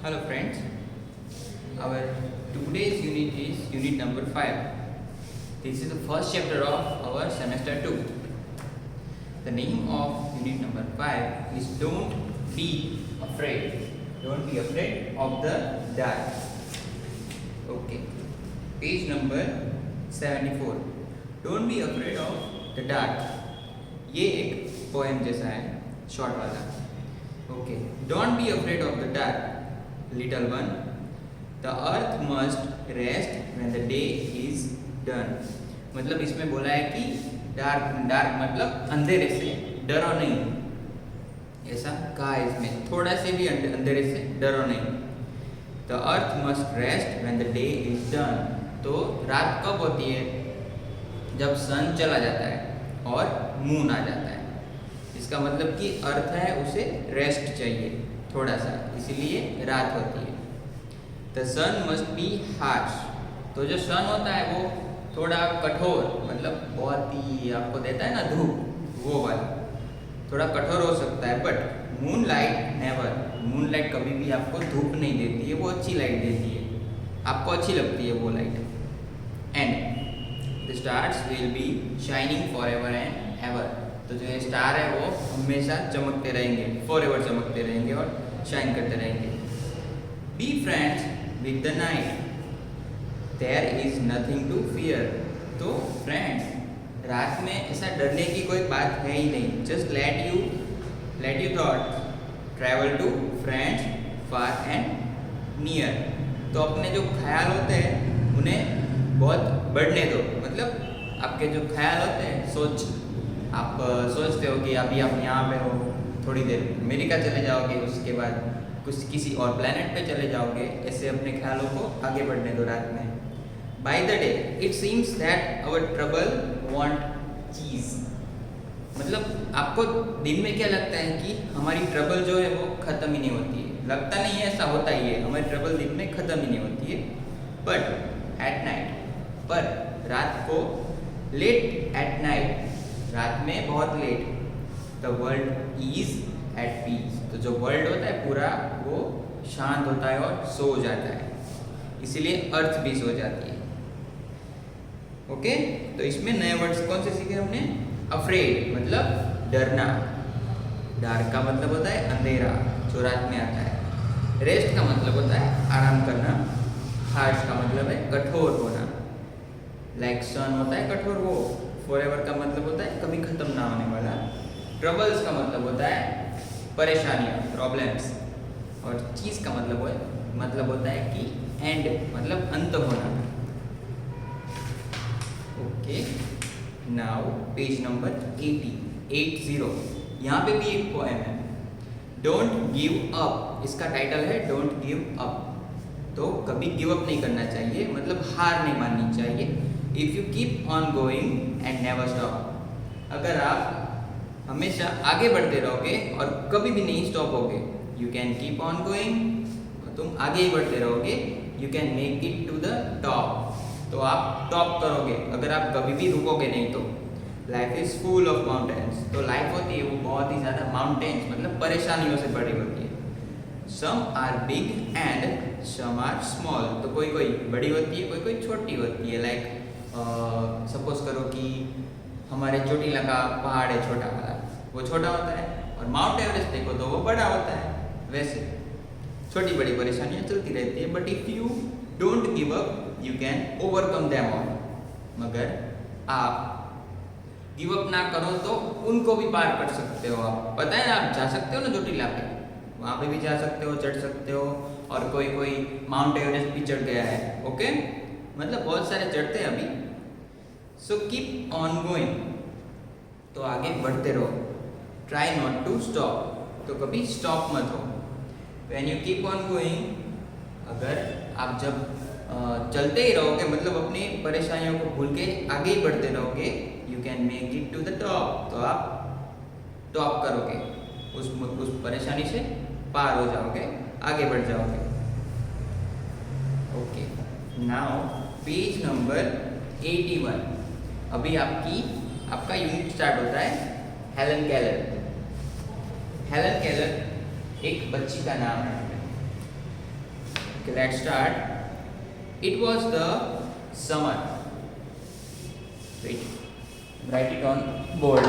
Hello friends, our today's unit is unit number 5. This is the first chapter of our semester 2. The name of unit number 5 is Don't Be Afraid. Don't be afraid of the dark. Okay. Page number 74. Don't be afraid of the dark. ये एक poem जैसा है, short वाला. Okay. Don't be afraid of the dark. Little one, the earth must rest when the day is done. मतलब इसमें बोला है कि डार्क मतलब अंधेरे से डरो नहीं, ऐसा कहा है इसमें. थोड़ा से भी अंधेरे से डरो नहीं. The earth must rest when the day is done. तो रात कब होती है? जब सन चला जाता है और मून आ जाता है. इसका मतलब कि अर्थ है उसे रेस्ट चाहिए थोड़ा सा, इसलिए रात होती है. The sun must be harsh. तो जो सन होता है वो थोड़ा कठोर, मतलब बहुत ही आपको देता है ना धूप, वो वाला थोड़ा कठोर हो सकता है. But moon light never. Moon light कभी भी आपको धूप नहीं देती है, वो अच्छी लाइट देती है, आपको अच्छी लगती है वो light. And the stars will be shining for ever and ever. तो जो ये स्टार है वो हमेशा चमकते रहेंगे, फॉर एवर चमकते रहेंगे और शाइन करते रहेंगे. Be friends with the night, there is nothing to fear. तो फ्रेंड्स, रात में ऐसा डरने की कोई बात है ही नहीं. Just let you thought travel to friends far and near. तो अपने जो ख्याल होते हैं उन्हें बहुत बढ़ने दो. मतलब आपके जो ख्याल होते हैं, आप सोचते हो कि अभी आप यहाँ पे हो, थोड़ी देर अमेरिका चले जाओगे, उसके बाद किसी और प्लेनेट पे चले जाओगे. ऐसे अपने ख्यालों को आगे बढ़ने दो रात में. By the day it seems that our trouble want cease. मतलब आपको दिन में क्या लगता है कि हमारी ट्रबल जो है वो ख़त्म ही नहीं होती है. लगता नहीं है, ऐसा होता ही है, हमारी ट्रबल दिन में ख़त्म ही नहीं होती है. बट एट नाइट, पर रात को, लेट एट नाइट, रात में बहुत late, the world is at peace. तो जो वर्ल्ड होता है पूरा वो शांत होता है और सो जाता है, इसीलिए अर्थ भी सो जाती है. ओके. तो इसमें नए वर्ड्स कौन से सीखे हमने? अफ्रेड मतलब डरना. डार्क का मतलब होता है अंधेरा जो रात में आता है. रेस्ट का मतलब होता है आराम करना. हार्श का मतलब है कठोर होना. लाइक सन होता है कठोर, वो फॉरएवर का मतलब होता है कभी खत्म ना होने वाला. ट्रबल्स का मतलब होता है परेशानियाँ, प्रॉब्लम्स. और चीज़ का मतलब होता है कि एंड मतलब अंत होना. ओके. Now page number 80. यहाँ पे भी एक पोएम है, डोंट गिव अप. इसका टाइटल है डोंट गिव अप. तो कभी गिव अप नहीं करना चाहिए, मतलब हार नहीं माननी चाहिए. If you keep on going and never stop. अगर आप हमेशा आगे बढ़ते रहोगे और कभी भी नहीं स्टॉप होगे, you can keep on going, तुम आगे ही बढ़ते रहोगे. You can make it to the top. तो आप टॉप करोगे अगर आप कभी भी रुकोगे नहीं तो. Life is full of mountains. तो लाइफ होती है वो बहुत ही ज़्यादा माउंटेन्स मतलब परेशानियों से भरी होती है. Some are big and some are small. तो कोई कोई बड़ी होती है, कोई कोई छोटी होती है. लाइक सपोज करो कि हमारे चोटीला का पहाड़ है छोटा वाला, वो छोटा होता है, और माउंट एवरेस्ट देखो तो वो बड़ा होता है. वैसे छोटी बड़ी परेशानियाँ चलती रहती है. But if you don't give up you can overcome them all. मगर आप गिव अप ना करो तो उनको भी पार कर सकते हो. आप पता है ना, आप जा सकते हो ना चोटीला पे, वहाँ पे भी जा सकते हो, चढ़ सकते हो. और कोई माउंट एवरेस्ट भी चढ़ गया है. ओके. मतलब बहुत सारे चढ़ते हैं अभी. So keep on going. तो आगे बढ़ते रहो. Try not to stop. तो कभी स्टॉप मत हो. When you keep on going, अगर आप जब चलते ही रहोगे, मतलब अपनी परेशानियों को भूल के आगे ही बढ़ते रहोगे, you can make it to the top. तो आप टॉप करोगे, उस परेशानी से पार हो जाओगे, आगे बढ़ जाओगे. ओके. Now page number 81. अभी आपका यूनिट स्टार्ट होता है हेलन केलर. हेलन केलर एक बच्ची का नाम है. Okay, let's start. It was the summer. Wait, write it on board.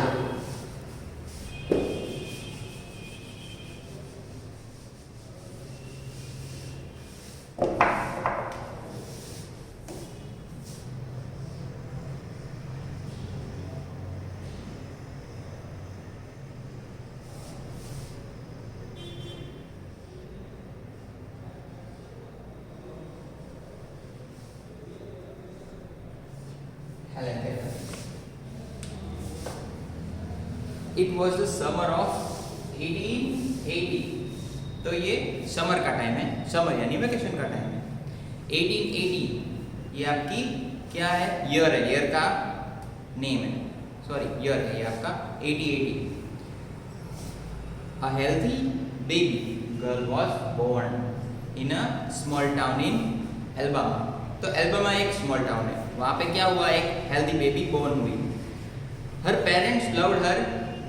Helen Keller. It was the summer of 1880. तो ये समर का टाइम है, समर यानी वेकेशन का टाइम है। 1880 ये आपकी क्या है, ईयर है, ईयर का नेम है, सॉरी ईयर है ये आपका 1880। A healthy baby girl was born in a small town in Alabama। तो एल्बामा एक स्मॉल टाउन है, वहाँ पे क्या हुआ, एक हेल्दी बेबी बोर्न हुई। Her parents loved her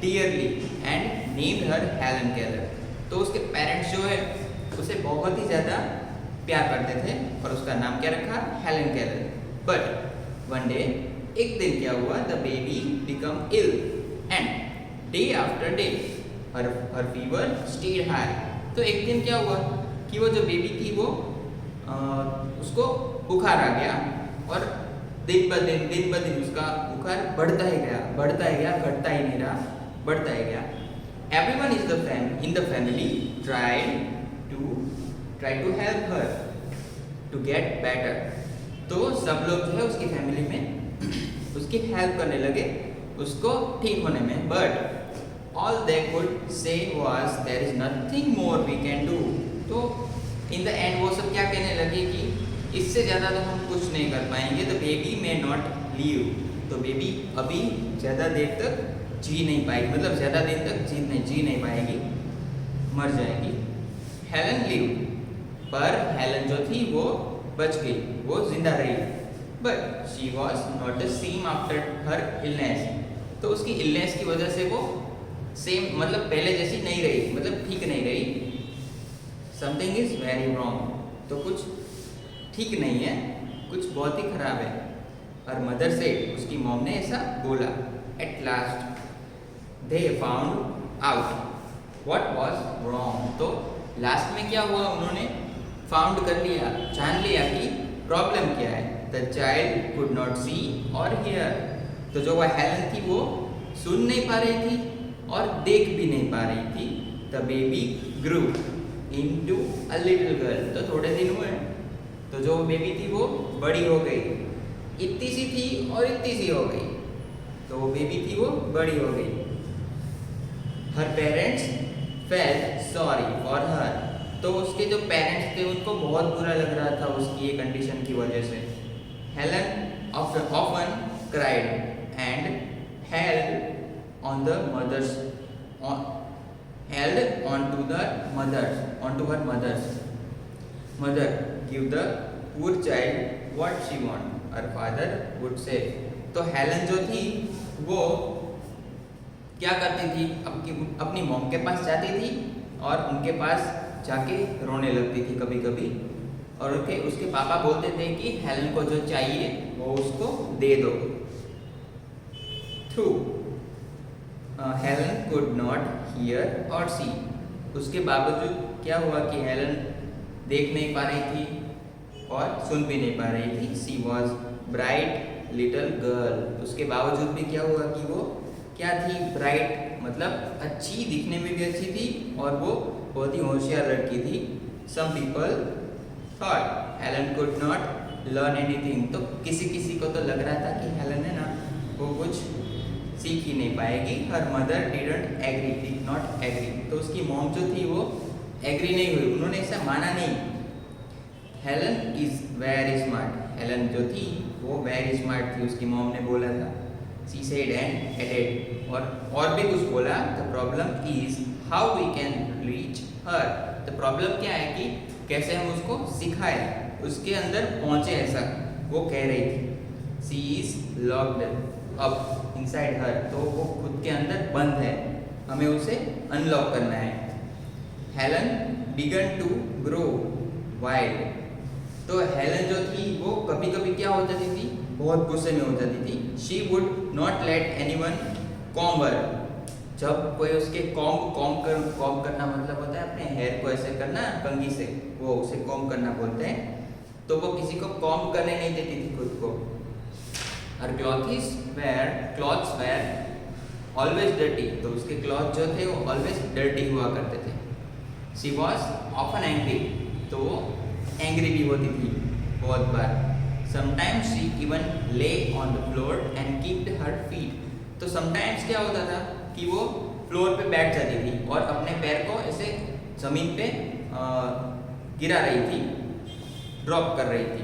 dearly and named her Helen Keller. तो उसके पेरेंट्स जो है उसे बहुत ही ज़्यादा प्यार करते थे और उसका नाम क्या रखा, Helen Keller. But one day, एक दिन क्या हुआ, the baby become ill and day after day her fever stayed high. तो एक दिन क्या हुआ कि वो जो बेबी थी वो उसको बुखार आ गया और दिन ब दिन उसका बुखार बढ़ता ही गया, घटता ही नहीं रहा, बढ़ता ही गया। Everyone in the family tried to help her to get better। तो सब लोग जो है उसकी फैमिली में उसकी हेल्प करने लगे उसको ठीक होने में। But all they could say was there is nothing more we can do। तो इन द एंड वो सब क्या कहने लगे कि इससे ज़्यादा तो हम कुछ नहीं कर पाएंगे। The baby may not leave. तो बेबी अभी ज़्यादा देर तक जी नहीं पाएगी, मतलब ज़्यादा दिन तक जी नहीं पाएगी, मर जाएगी। हेलन लीव, पर हेलन जो थी वो बच गई, वो जिंदा रही। But she was not the same after her illness. तो उसकी इलनेस की वजह से वो सेम मतलब पहले जैसी नहीं रही, मतलब ठीक नहीं रही। Something is very wrong. तो कुछ ठीक नहीं है, कुछ बहुत ही खराब है। और मदर से, उसकी मॉम ने ऐसा बोला। At last they found out what was wrong. तो लास्ट में क्या हुआ, उन्होंने फाउंड कर लिया, जान लिया कि प्रॉब्लम क्या है। द चाइल्ड कुड नॉट सी और हियर। तो जो वह हेलन थी वो सुन नहीं पा रही थी और देख भी नहीं पा रही थी। The baby grew into a little girl. तो थोड़े दिन हुए तो जो बेबी थी वो बड़ी हो गई, इतनी सी थी और इतनी सी हो गई। तो वो बेबी थी वो बड़ी हो गई। Her parents felt sorry for her. तो उसके जो पेरेंट्स थे उनको बहुत बुरा लग रहा था उसकी ये कंडीशन की वजह से। Helen often cried and held on the mother's held onto her mother give the poor child what she want, her father would say। तो हेलन जो थी वो क्या करती थी, अपनी मॉम के पास जाती थी और उनके पास जाके रोने लगती थी कभी कभी। और उसके पापा बोलते थे कि हेलन को जो चाहिए वो उसको दे दो। Through Helen could not here और सी। उसके बावजूद क्या हुआ कि हेलन देख नहीं पा रही थी और सुन भी नहीं पा रही थी। सी वॉज ब्राइट लिटिल गर्ल। उसके बावजूद भी क्या हुआ कि वो क्या थी, ब्राइट मतलब अच्छी, दिखने में भी अच्छी थी और वो बहुत ही होशियार लड़की थी। Some people thought Helen could not learn anything. तो किसी को तो लग रहा था कि हेलन है ना वो कुछ सीख ही नहीं पाएगी। Her mother did not agree. तो उसकी मॉम जो थी वो एग्री नहीं हुई, उन्होंने ऐसा माना नहीं। Helen is very smart. Helen जो थी वो वेरी स्मार्ट थी, उसकी मॉम ने बोला था। शी सेड एंड एडेड, और भी कुछ बोला। The problem is how we can reach her. तो प्रॉब्लम क्या है कि कैसे हम उसको सिखाए, उसके अंदर पहुंचे, ऐसा वो कह रही थी। She is locked up inside her. तो वो खुद के अंदर बंद है, हमें उसे अनलॉक करना है। Helen began to grow wild तो हेलन जो थी वो कभी कभी क्या हो जाती थी, बहुत गुस्से में हो जाती थी। She would not let anyone comb her. जब कोई उसके कॉम्ब करना मतलब होता है अपने हेयर को ऐसे करना कंघी से, वो उसे कॉम्ब करना बोलते हैं। तो वो किसी को कॉम्ब करने नहीं देती थी खुद को। Her clothes were always dirty. तो उसके क्लॉथ जो थे वो ऑलवेज डर्टी हुआ करते थे। She was often angry. तो वो एंग्री भी होती थी बहुत बार। समटाइम्स शी इवन ले on the floor and keeped her feet. तो समटाइम्स क्या होता था कि वो फ्लोर पे बैठ जाती थी और अपने पैर को ऐसे जमीन पे गिरा रही थी, ड्रॉप कर रही थी।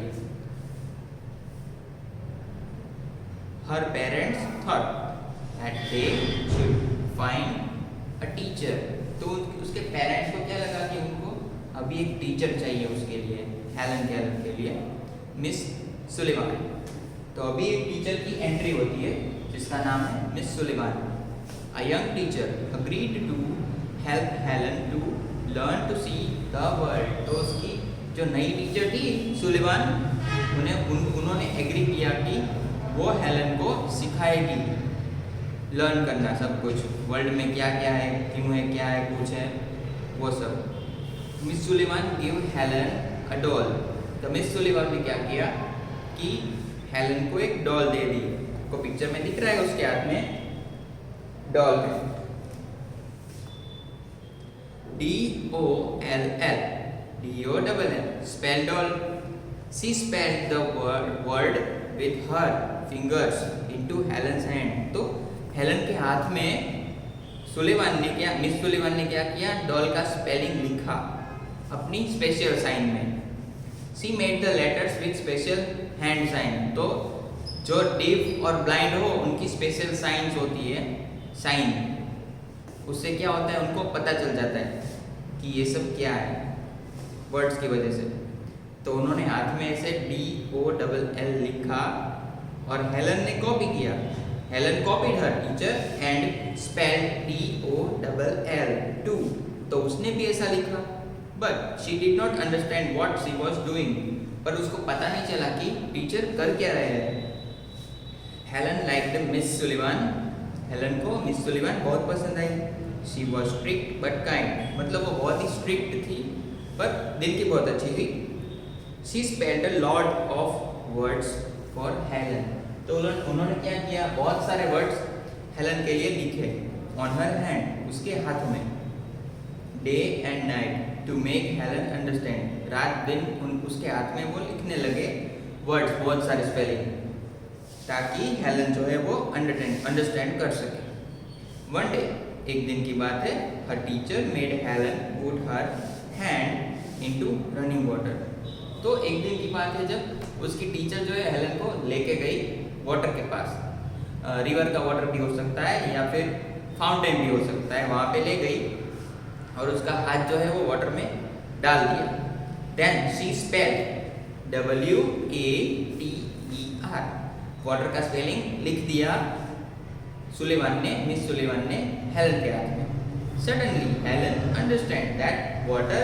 Her parents thought that they should find a teacher. तो उसके पेरेंट्स को क्या लगा कि उनको अभी एक टीचर चाहिए उसके लिए, हेलन केलर के लिए, मिस सुलिवान। तो अभी एक टीचर की एंट्री होती है जिसका नाम है Miss Sullivan. A young teacher agreed to help Helen to learn to see the world. तो उसकी जो नई टीचर थी सुलिवान, उन्होंने एग्री किया कि वो हेलन को सिखाएगी लर्न करना सब कुछ, वर्ल्ड में क्या क्या है, क्यों है, क्या है, कुछ है, वो सब। Miss Sullivan give Helen a doll. तो मिस सुलिवान ने क्या किया कि हेलन को एक डॉल दे दी। को पिक्चर में दिख रहा है उसके हाथ में डॉल है, DOLL spell doll. She spelled the word with her fingers into Helen's hand. तो हेलन के हाथ में मिस सुलिवान ने क्या किया, डॉल का स्पेलिंग लिखा अपनी स्पेशल साइन में। She made the letters with special hand sign. तो जो डीफ और ब्लाइंड हो उनकी स्पेशल साइंस होती है, साइन। उससे क्या होता है, उनको पता चल जाता है कि ये सब क्या है वर्ड्स की वजह से। तो उन्होंने हाथ में ऐसे DOLL लिखा और हेलन ने कॉपी किया। Helen copied her teacher and spelled DOLL too. तो उसने भी ऐसा लिखा। But she did not understand what she was doing. पर उसको पता नहीं चला कि टीचर कर क्या रहे हैं। Helen liked Miss Sullivan. Helen को मिस सुलिवान बहुत पसंद आई। She was strict but kind. मतलब वो बहुत ही स्ट्रिक्ट थी पर दिल की बहुत अच्छी थी। She spelled a lot of words for Helen. तो उन्होंने क्या किया, बहुत सारे वर्ड्स हेलन के लिए लिखे ऑन हर हैंड, उसके हाथ में, day and night to make Helen understand. रात दिन उसके हाथ में वो लिखने लगे वर्ड्स, बहुत सारे स्पेलिंग, ताकि हेलन जो है वो अंडरस्टैंड कर सके। वन डे, एक दिन की बात है, her teacher made Helen put her hand into running water. तो एक दिन की बात है जब उसकी टीचर जो है हेलन को लेके गई वाटर के पास। रिवर का वाटर भी हो सकता है या फिर फाउंटेन भी हो सकता है, वहाँ पे ले गई और उसका हाथ जो है वो वाटर में डाल दिया। Then she spelled WATER। Water का स्पेलिंग लिख दिया मिस सुलिवान ने हेलन के हाथ में। Suddenly Helen understand that water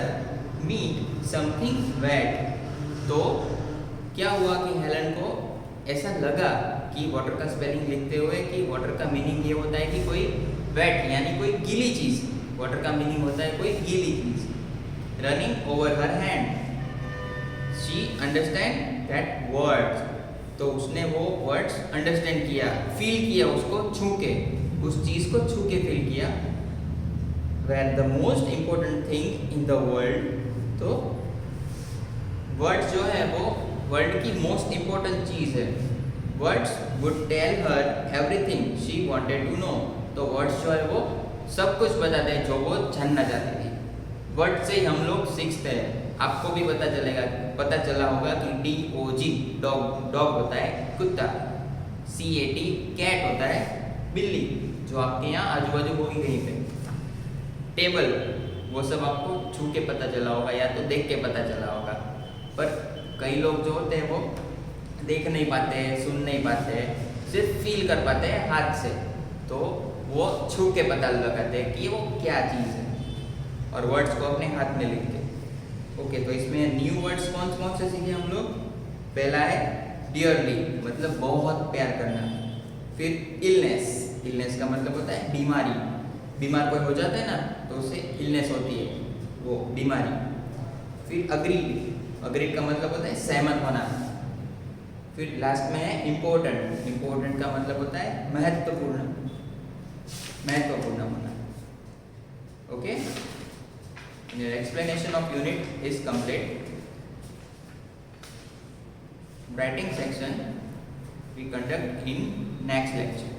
mean something wet. तो क्या हुआ कि हेलन को ऐसा लगा कि वाटर का स्पेलिंग लिखते हुए कि वाटर का मीनिंग ये होता है कि कोई वेट यानी कोई गीली चीज। वाटर का मीनिंग होता है कोई गीली चीज। Running over her hand, she understand that words. तो उसने वो वर्ड्स अंडरस्टैंड किया, फील किया, उसको छू के, उस चीज को छू के फील किया। Were the most important thing in the world. तो वर्ड्स जो है वो वर्ल्ड की मोस्ट इम्पोर्टेंट चीज है। Words would tell her everything she wanted to know. तो वर्ड्स जो है वो सब कुछ बताते हैं जो वो जानना चाहती थी। वर्ड से ही हम लोग सीखते हैं। आपको भी पता चला होगा कि DOG डॉग होता है कुत्ता, CAT कैट होता है बिल्ली, जो आपके यहाँ आजू बाजू होगी कहीं पे। टेबल, वो सब आपको छू के पता चला होगा या तो देख के पता चला होगा। पर कई लोग जो होते हैं वो देख नहीं पाते, सुन नहीं पाते, सिर्फ फील कर पाते हैं हाथ से। तो वो छू के पता लगाते हैं कि वो क्या चीज़ है और वर्ड्स को अपने हाथ में लिख के। ओके, तो इसमें न्यू वर्ड्स कौन कौन से सीखे हम लोग? पहला है डियरली, मतलब बहुत प्यार करना। फिर इलनेस, इलनेस का मतलब होता है बीमारी, बीमार कोई हो जाता है ना तो उसे इलनेस होती है, वो बीमारी। फिर अग्रीड, अग्रीड का मतलब होता है सहमत होना। फिर लास्ट में है इम्पोर्टेंट, इम्पोर्टेंट का मतलब होता है महत्वपूर्ण, महत्वपूर्ण होना। Okay, your explanation of unit is complete. Writing section we conduct in next lecture.